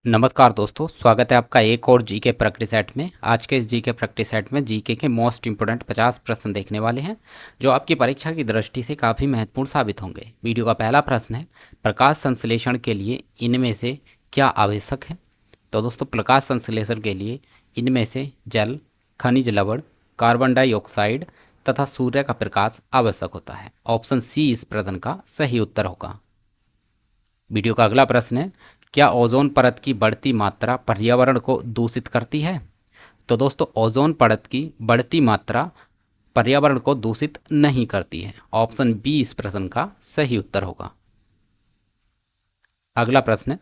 नमस्कार दोस्तों, स्वागत है आपका एक और जीके प्रैक्टिस सेट में। आज के इस जीके प्रैक्टिस सेट में जीके के मोस्ट इंपोर्टेंट 50 प्रश्न देखने वाले हैं जो आपकी परीक्षा की दृष्टि से काफ़ी महत्वपूर्ण साबित होंगे। वीडियो का पहला प्रश्न है, प्रकाश संश्लेषण के लिए इनमें से क्या आवश्यक है? तो दोस्तों, प्रकाश संश्लेषण के लिए इनमें से जल, खनिज लवण, कार्बन डाइऑक्साइड तथा सूर्य का प्रकाश आवश्यक होता है। ऑप्शन सी इस प्रश्न का सही उत्तर होगा। वीडियो का अगला प्रश्न है, क्या ओजोन परत की बढ़ती मात्रा पर्यावरण को दूषित करती है? तो दोस्तों, ओजोन परत की बढ़ती मात्रा पर्यावरण को दूषित नहीं करती है। ऑप्शन बी इस प्रश्न का सही उत्तर होगा। अगला प्रश्न है,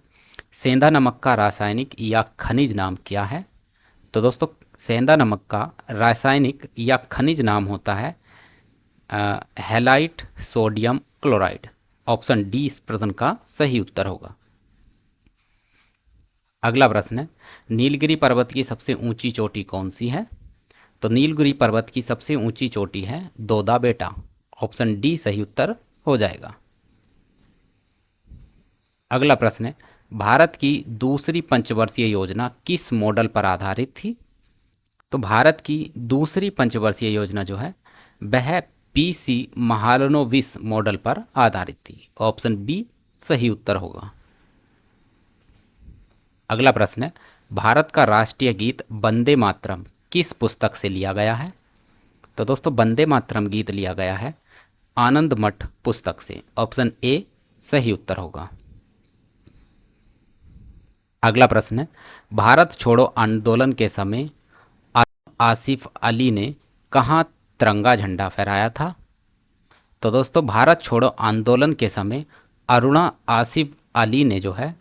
सेंधा नमक का रासायनिक या खनिज नाम क्या है? तो दोस्तों, सेंधा नमक का रासायनिक या खनिज नाम होता है highlight sodium chloride. Option D इस प्रश्न का सही उत्तर होगा। अगला प्रश्न है, नीलगिरी पर्वत की सबसे ऊंची चोटी कौन सी है? तो नीलगिरी पर्वत की सबसे ऊंची चोटी है दोदा बेटा। ऑप्शन डी सही उत्तर हो जाएगा। अगला प्रश्न है, भारत की दूसरी पंचवर्षीय योजना किस मॉडल पर आधारित थी? तो भारत की दूसरी पंचवर्षीय योजना जो है वह पीसी महालनोबिस मॉडल पर आधारित थी। ऑप्शन बी सही उत्तर होगा। अगला प्रश्न है, भारत का राष्ट्रीय गीत वंदे मातरम किस पुस्तक से लिया गया है? तो दोस्तों, वंदे मातरम गीत लिया गया है आनंद मठ पुस्तक से। ऑप्शन ए सही उत्तर होगा। अगला प्रश्न है, भारत छोड़ो आंदोलन के समय आसिफ अली ने कहाँ तिरंगा झंडा फहराया था? तो दोस्तों, भारत छोड़ो आंदोलन के समय अरुणा आसिफ अली ने जो है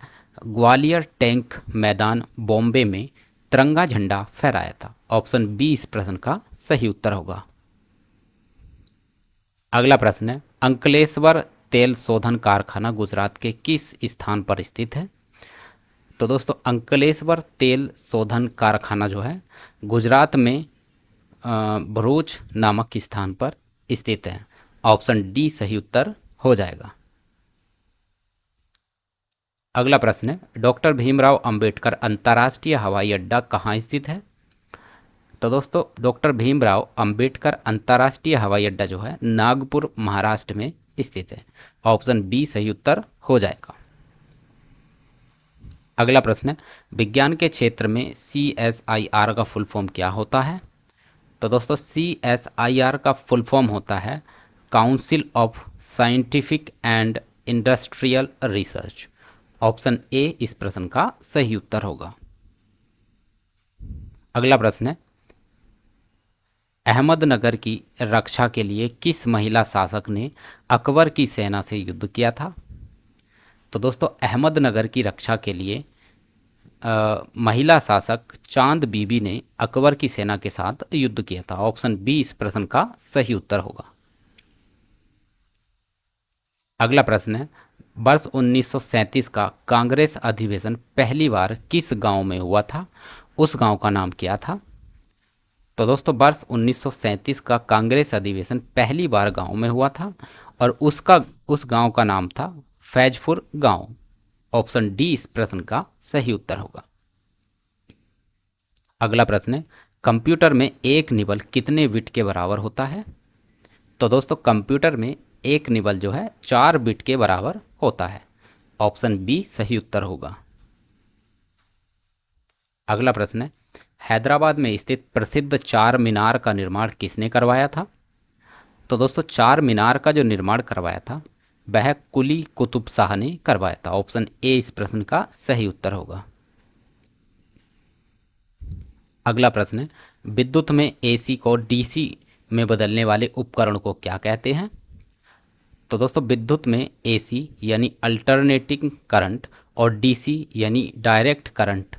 ग्वालियर टैंक मैदान बॉम्बे में तिरंगा झंडा फहराया था। ऑप्शन बी इस प्रश्न का सही उत्तर होगा। अगला प्रश्न है, अंकलेश्वर तेल शोधन कारखाना गुजरात के किस स्थान पर स्थित है? तो दोस्तों, अंकलेश्वर तेल शोधन कारखाना जो है गुजरात में भरूच नामक स्थान पर स्थित है। ऑप्शन डी सही उत्तर हो जाएगा। अगला प्रश्न है, डॉक्टर भीमराव अंबेडकर अंतर्राष्ट्रीय हवाई अड्डा कहाँ स्थित है? तो दोस्तों, डॉक्टर भीमराव अंबेडकर अंतर्राष्ट्रीय हवाई अड्डा जो है नागपुर महाराष्ट्र में स्थित है। ऑप्शन बी सही उत्तर हो जाएगा। अगला प्रश्न है, विज्ञान के क्षेत्र में CSIR का फुल फॉर्म क्या होता है? तो दोस्तों, CSIR का फुल फॉर्म होता है council of scientific and industrial research. Option A इस प्रश्न का सही उत्तर होगा। अगला प्रश्न है, अहमदनगर की रक्षा के लिए किस महिला शासक ने अकबर की सेना से युद्ध किया था? तो दोस्तों, अहमदनगर की रक्षा के लिए महिला शासक चांद बीबी ने अकबर की सेना के साथ युद्ध किया था। ऑप्शन बी इस प्रश्न का सही उत्तर होगा। अगला प्रश्न है, वर्ष 1937 का कांग्रेस अधिवेशन पहली बार किस गांव में हुआ था? उस गांव का नाम क्या था? तो दोस्तों, वर्ष 1937 का कांग्रेस अधिवेशन पहली बार गांव में हुआ था और उस गांव का नाम था फैजपुर गांव। ऑप्शन डी इस प्रश्न का सही उत्तर होगा। अगला प्रश्न है, कंप्यूटर में एक निबल कितने बिट के बराबर होता है? तो दोस्तों, कंप्यूटर में एक निबल जो है 4 बिट के बराबर होता है। ऑप्शन बी सही उत्तर होगा। अगला प्रश्न है, हैदराबाद में स्थित प्रसिद्ध चार मीनार का निर्माण किसने करवाया था? तो दोस्तों, चार मीनार का जो निर्माण करवाया था वह कुली कुतुब शाह ने करवाया था। ऑप्शन ए इस प्रश्न का सही उत्तर होगा। अगला प्रश्न है, विद्युत में एसी को डीसी में बदलने वाले उपकरण को क्या कहते हैं? तो दोस्तों, विद्युत में एसी यानी अल्टरनेटिंग करंट और डीसी यानी डायरेक्ट करंट,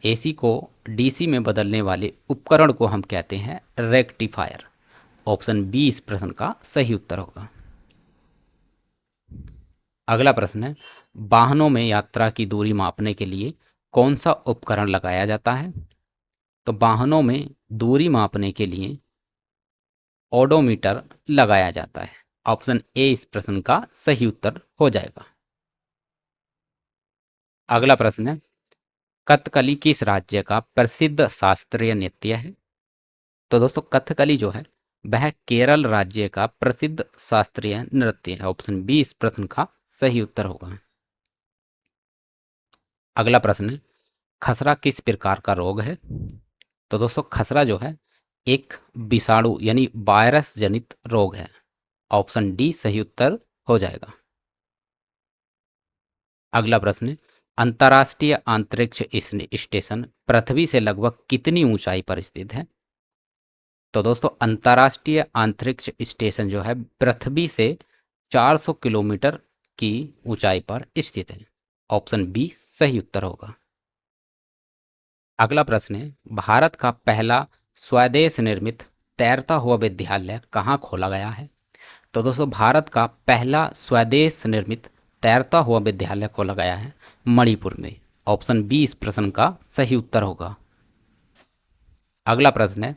एसी को डीसी में बदलने वाले उपकरण को हम कहते हैं रेक्टिफायर। ऑप्शन बी इस प्रश्न का सही उत्तर होगा। अगला प्रश्न है, वाहनों में यात्रा की दूरी मापने के लिए कौन सा उपकरण लगाया जाता है? तो वाहनों में दूरी मापने के लिए ओडोमीटर लगाया जाता है। ऑप्शन ए इस प्रश्न का सही उत्तर हो जाएगा। अगला प्रश्न है, कथकली किस राज्य का प्रसिद्ध शास्त्रीय नृत्य है? तो दोस्तों कथकली जो है वह केरल राज्य का प्रसिद्ध शास्त्रीय नृत्य है। ऑप्शन बी इस प्रश्न का सही उत्तर होगा। अगला प्रश्न है, खसरा किस प्रकार का रोग है? तो दोस्तों खसरा जो है एक विषाणु यानी वायरस जनित रोग है। ऑप्शन डी सही उत्तर हो जाएगा। अगला प्रश्न है, अंतर्राष्ट्रीय अंतरिक्ष स्टेशन पृथ्वी से लगभग कितनी ऊंचाई पर स्थित है? तो दोस्तों अंतर्राष्ट्रीय अंतरिक्ष स्टेशन जो है पृथ्वी से 400 किलोमीटर की ऊंचाई पर स्थित है। ऑप्शन बी सही उत्तर होगा। अगला प्रश्न है, भारत का पहला स्वदेश निर्मित तैरता हुआ विद्यालय कहाँ खोला गया है? तो दोस्तों भारत का पहला स्वदेश निर्मित तैरता हुआ विद्यालय खोला गया है मणिपुर में। ऑप्शन बी इस प्रश्न का सही उत्तर होगा। अगला प्रश्न है,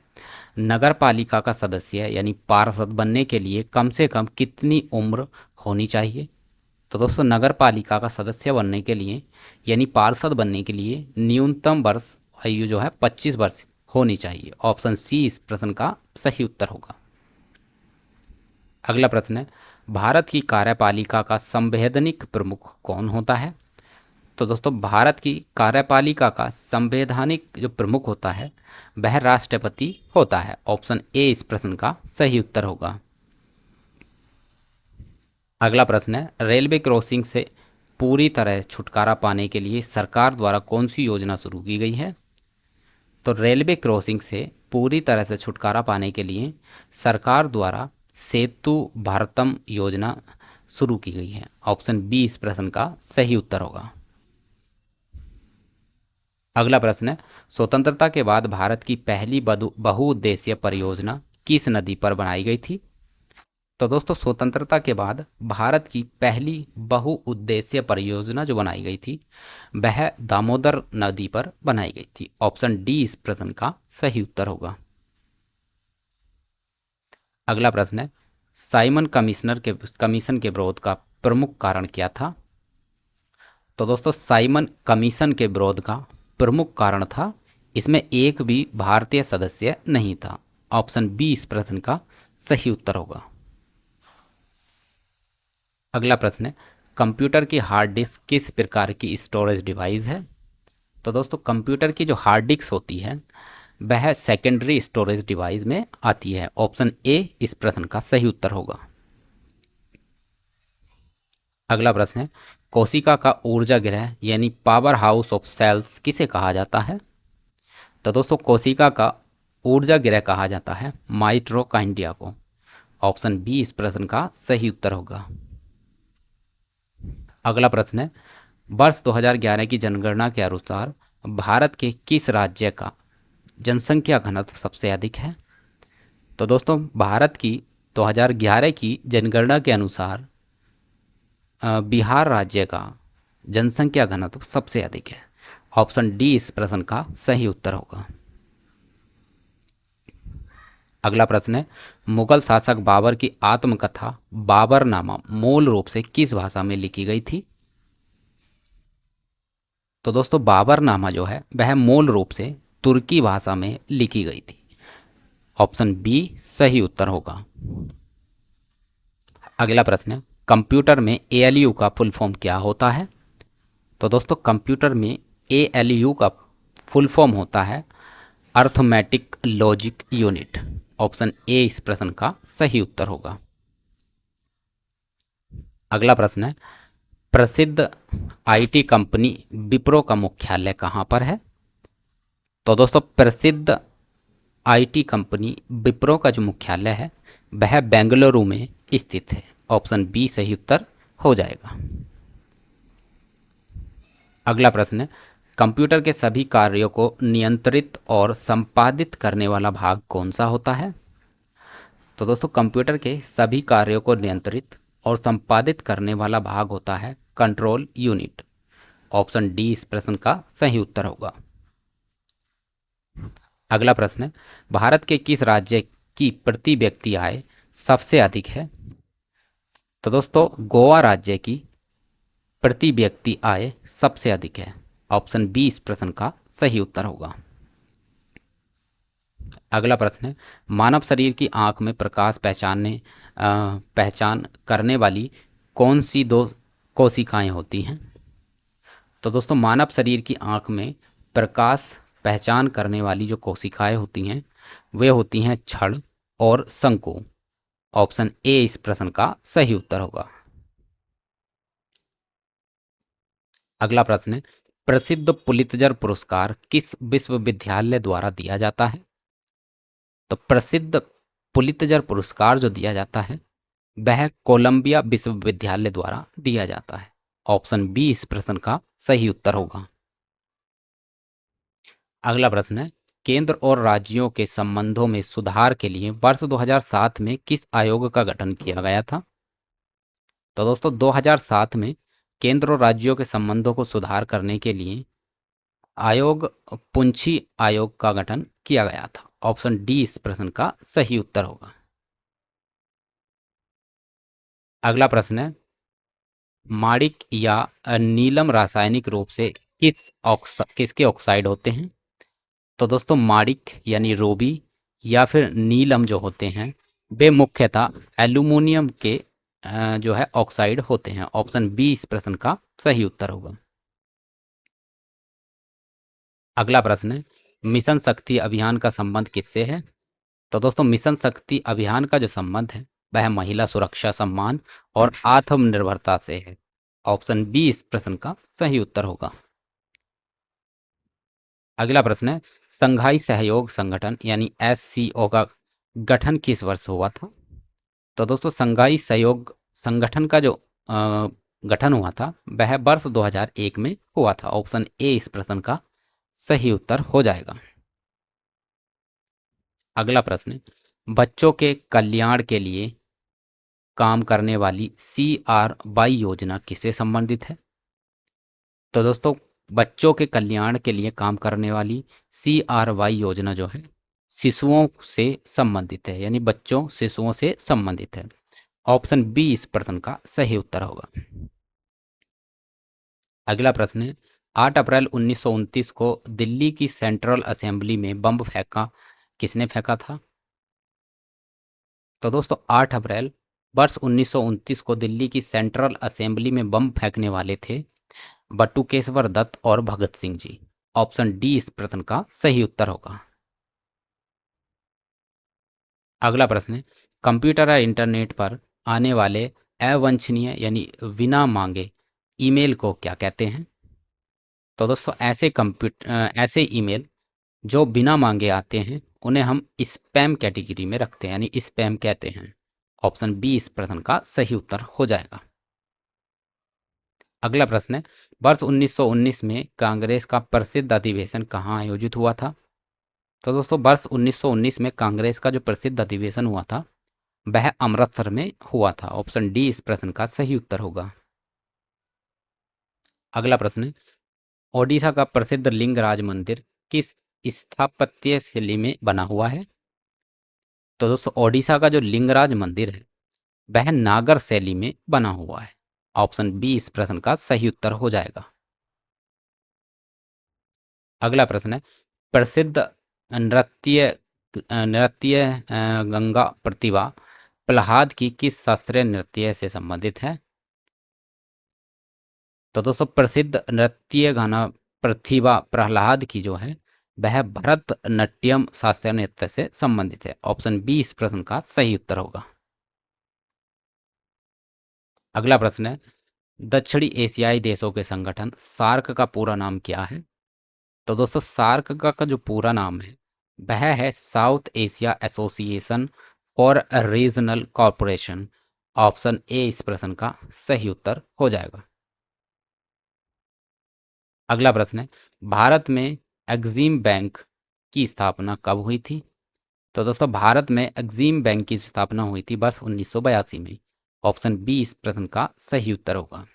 नगर पालिका का सदस्य यानी पार्षद बनने के लिए कम से कम कितनी उम्र होनी चाहिए? तो दोस्तों नगर पालिका का सदस्य बनने के लिए यानी पार्षद बनने के लिए न्यूनतम वर्ष आयु जो है 25 वर्ष होनी चाहिए। ऑप्शन सी इस प्रश्न का सही उत्तर होगा। अगला प्रश्न है, भारत की कार्यपालिका का संवैधानिक प्रमुख कौन होता है? तो दोस्तों भारत की कार्यपालिका का संवैधानिक जो प्रमुख होता है वह राष्ट्रपति होता है। ऑप्शन ए इस प्रश्न का सही उत्तर होगा। अगला प्रश्न है, रेलवे क्रॉसिंग से पूरी तरह छुटकारा पाने के लिए सरकार द्वारा कौन सी योजना शुरू की गई है? तो रेलवे क्रॉसिंग से पूरी तरह से छुटकारा पाने के लिए सरकार द्वारा सेतु भारतम योजना शुरू की गई है। ऑप्शन बी इस प्रश्न का सही उत्तर होगा। अगला प्रश्न है, स्वतंत्रता के बाद भारत की पहली बहुउद्देशीय परियोजना किस नदी पर बनाई गई थी? तो दोस्तों स्वतंत्रता के बाद भारत की पहली बहुउद्देशीय परियोजना जो बनाई गई थी वह दामोदर नदी पर बनाई गई थी। ऑप्शन डी इस प्रश्न का सही उत्तर होगा। अगला प्रश्न है, साइमन कमीशन के विरोध का प्रमुख कारण क्या था? तो दोस्तों साइमन कमीशन के विरोध का प्रमुख कारण था इसमें एक भी भारतीय सदस्य नहीं था। ऑप्शन बी इस प्रश्न का सही उत्तर होगा। अगला प्रश्न है, कंप्यूटर की हार्ड डिस्क किस प्रकार की स्टोरेज डिवाइस है? तो दोस्तों कंप्यूटर की जो हार्ड डिस्क होती है वह सेकेंडरी स्टोरेज डिवाइस में आती है। ऑप्शन ए इस प्रश्न का सही उत्तर होगा। अगला प्रश्न है, कोशिका का ऊर्जा गृह यानी पावर हाउस ऑफ सेल्स किसे कहा जाता है? तो दोस्तों कोशिका का ऊर्जा गृह कहा जाता है माइटोकॉन्ड्रिया को। ऑप्शन बी इस प्रश्न का सही उत्तर होगा। अगला प्रश्न है, वर्ष 2011 की जनगणना के अनुसार भारत के किस राज्य का जनसंख्या घनत्व सबसे अधिक है? तो दोस्तों भारत की 2011 की जनगणना के अनुसार बिहार राज्य का जनसंख्या घनत्व सबसे अधिक है। ऑप्शन डी इस प्रश्न का सही उत्तर होगा। अगला प्रश्न है, मुगल शासक बाबर की आत्मकथा बाबरनामा मूल रूप से किस भाषा में लिखी गई थी? तो दोस्तों बाबरनामा जो है वह मूल रूप से तुर्की भाषा में लिखी गई थी। ऑप्शन बी सही उत्तर होगा। अगला प्रश्न है, कंप्यूटर में एएलयू का फुल फॉर्म क्या होता है? तो दोस्तों कंप्यूटर में एएलयू का फुल फॉर्म होता है arithmetic logic unit. Option A इस प्रश्न का सही उत्तर होगा। अगला प्रश्न है, प्रसिद्ध आईटी कंपनी विप्रो का मुख्यालय कहाँ पर है? तो दोस्तों प्रसिद्ध आईटी कंपनी विप्रो का जो मुख्यालय है वह बेंगलुरु में स्थित है। ऑप्शन बी सही उत्तर हो जाएगा। अगला प्रश्न है, कंप्यूटर के सभी कार्यों को नियंत्रित और संपादित करने वाला भाग कौन सा होता है? तो दोस्तों कंप्यूटर के सभी कार्यों को नियंत्रित और संपादित करने वाला भाग होता है कंट्रोल यूनिट। ऑप्शन डी इस प्रश्न का सही उत्तर होगा। अगला प्रश्न है, भारत के किस राज्य की प्रति व्यक्ति आय सबसे अधिक है? तो दोस्तों गोवा राज्य की प्रति व्यक्ति आय सबसे अधिक है। ऑप्शन बी इस प्रश्न का सही उत्तर होगा। अगला प्रश्न है, मानव शरीर की आंख में प्रकाश पहचान करने वाली कौन सी दो कोशिकाएं होती हैं? तो दोस्तों मानव शरीर की आंख में प्रकाश पहचान करने वाली जो कोशिकाएं होती हैं वे होती हैं छड़ और शंकु। ऑप्शन ए इस प्रश्न का सही उत्तर होगा। अगला प्रश्न है, प्रसिद्ध पुलित्जर पुरस्कार किस विश्वविद्यालय द्वारा दिया जाता है? तो प्रसिद्ध पुलित्जर पुरस्कार जो दिया जाता है वह कोलंबिया विश्वविद्यालय द्वारा दिया जाता है। ऑप्शन बी इस प्रश्न का सही उत्तर होगा। अगला प्रश्न है, केंद्र और राज्यों के संबंधों में सुधार के लिए वर्ष 2007 में किस आयोग का गठन किया गया था? तो दोस्तों 2007 में केंद्र और राज्यों के संबंधों को सुधार करने के लिए आयोग पुंछी आयोग का गठन किया गया था। ऑप्शन डी इस प्रश्न का सही उत्तर होगा। अगला प्रश्न है, माणिक या नीलम रासायनिक रूप से किसके ऑक्साइड होते हैं? तो दोस्तों माणिक यानी रोबी या फिर नीलम जो होते हैं वे मुख्यतः एल्यूमिनियम के जो है ऑक्साइड होते हैं। ऑप्शन बी इस प्रश्न का सही उत्तर होगा। अगला प्रश्न है, मिशन शक्ति अभियान का संबंध किससे है? तो दोस्तों मिशन शक्ति अभियान का जो संबंध है वह महिला सुरक्षा सम्मान और आत्मनिर्भरता से है। ऑप्शन बी इस प्रश्न का सही उत्तर होगा। अगला प्रश्न है, संघाई सहयोग संगठन यानी एससीओ का गठन किस वर्ष हुआ था? तो दोस्तों संघाई सहयोग संगठन का जो गठन हुआ था वह वर्ष 2001 में हुआ था। ऑप्शन ए इस प्रश्न का सही उत्तर हो जाएगा। अगला प्रश्न है, बच्चों के कल्याण के लिए काम करने वाली CRY योजना किससे संबंधित है? तो दोस्तों बच्चों के कल्याण के लिए काम करने वाली CRY योजना जो है शिशुओं से संबंधित है, यानी बच्चों शिशुओं से संबंधित है। ऑप्शन बी इस प्रश्न का सही उत्तर होगा। अगला प्रश्न है, 8 अप्रैल 1929 को दिल्ली की सेंट्रल असेंबली में बम फेंका किसने फेंका था? तो दोस्तों 8 अप्रैल वर्ष 1929 को दिल्ली की सेंट्रल असेंबली में बम फेंकने वाले थे बटुकेश्वर दत्त और भगत सिंह जी। ऑप्शन डी इस प्रश्न का सही उत्तर होगा। अगला प्रश्न है, कंप्यूटर या इंटरनेट पर आने वाले अवांछनीय यानी बिना मांगे ईमेल को क्या कहते हैं? तो दोस्तों ऐसे ईमेल जो बिना मांगे आते हैं उन्हें हम स्पैम कैटेगरी में रखते हैं, यानी स्पैम कहते हैं। ऑप्शन बी इस प्रश्न का सही उत्तर हो जाएगा। अगला प्रश्न है, वर्ष 1919 में कांग्रेस का प्रसिद्ध अधिवेशन कहाँ आयोजित हुआ था? तो दोस्तों वर्ष 1919 में कांग्रेस का जो प्रसिद्ध अधिवेशन हुआ था वह अमृतसर में हुआ था। ऑप्शन डी इस प्रश्न का सही उत्तर होगा। अगला प्रश्न है, ओडिशा का प्रसिद्ध लिंगराज मंदिर किस स्थापत्य शैली में बना हुआ है? तो दोस्तों ओडिशा का जो लिंगराज मंदिर है वह नागर शैली में बना हुआ है। ऑप्शन बी इस प्रश्न का सही उत्तर हो जाएगा। अगला प्रश्न है, प्रसिद्ध नृत्य नृत्य गंगा प्रतिभा प्रहलाद की किस शास्त्रीय नृत्य से संबंधित है? तो दोस्तों प्रसिद्ध नृत्य गाना प्रतिभा प्रहलाद की जो है वह भरतनाट्यम शास्त्रीय नृत्य से संबंधित है। ऑप्शन बी इस प्रश्न का सही उत्तर होगा। अगला प्रश्न है, दक्षिणी एशियाई देशों के संगठन सार्क का पूरा नाम क्या है? तो दोस्तों सार्क का जो पूरा नाम है वह है south Asia association for regional corporation. Option A इस प्रश्न का सही उत्तर हो जाएगा। अगला प्रश्न है, भारत में एग्जिम बैंक की स्थापना कब हुई थी? तो दोस्तों भारत में एग्जिम बैंक की स्थापना हुई थी वर्ष 1982 में। ऑप्शन बी इस प्रश्न का सही उत्तर होगा।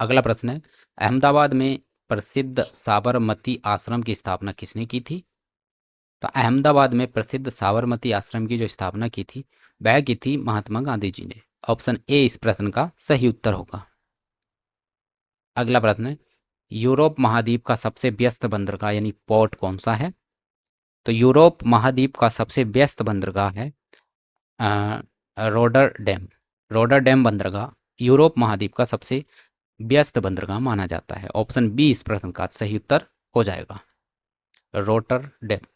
अगला प्रश्न है, अहमदाबाद में प्रसिद्ध साबरमती आश्रम की स्थापना किसने की थी? तो अहमदाबाद में प्रसिद्ध साबरमती आश्रम की जो स्थापना की थी वह की थी महात्मा गांधी जी ने। ऑप्शन ए इस प्रश्न का सही उत्तर होगा। अगला प्रश्न है, यूरोप महाद्वीप का सबसे व्यस्त बंदरगाह यानी पोर्ट कौन सा है? तो यूरोप महाद्वीप का सबसे व्यस्त बंदरगाह है रोटरडैम। रोटरडैम बंदरगाह यूरोप महाद्वीप का सबसे व्यस्त बंदरगाह माना जाता है। ऑप्शन बी इस प्रश्न का सही उत्तर हो जाएगा, रोटरडैम।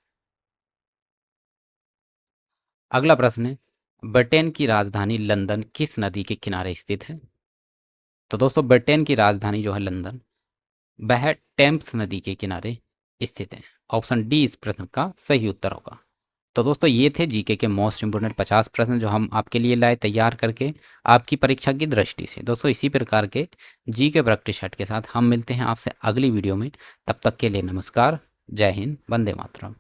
अगला प्रश्न है, ब्रिटेन की राजधानी लंदन किस नदी के किनारे स्थित है? तो दोस्तों ब्रिटेन की राजधानी जो है लंदन, वह टेम्स नदी के किनारे स्थित है। ऑप्शन डी इस प्रश्न का सही उत्तर होगा। तो दोस्तों ये थे जीके के मोस्ट इंपोर्टेंट 50 प्रश्न जो हम आपके लिए लाए तैयार करके आपकी परीक्षा की दृष्टि से। दोस्तों इसी प्रकार के जीके प्रैक्टिस सेट के साथ हम मिलते हैं आपसे अगली वीडियो में। तब तक के लिए नमस्कार, जय हिंद, वंदे मातरम।